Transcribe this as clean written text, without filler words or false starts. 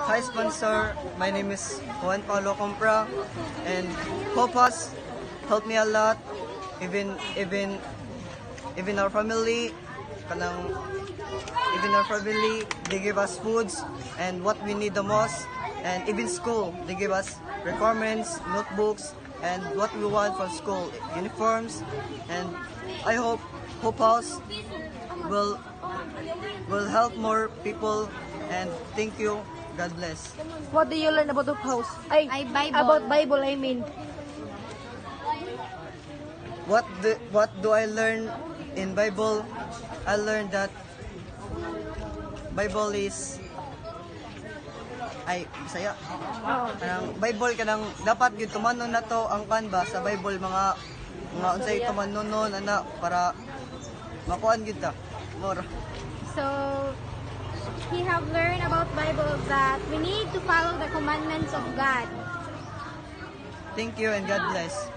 Hi sponsor, my name is Juan Paulo Compra and Hope Us helped me a lot. Even our family, kanang even our family, they give us foods and what we need the most, and even school, they give us requirements, notebooks, and what we want from school, uniforms, and I hope Hope House will help more people, and thank you. God bless. What do you learn about Hope House? Ay, Bible. About Bible, I mean. What do I learn in Bible? I learned that Bible is Bisaya. Kanang Bible kanang dapat gyud tumanon nato ang kanba sa Bible mga unsay tumanon ana para makuan gyud ta. More. So, he have learned about Bible that we need to follow the commandments of God. Thank you and God bless.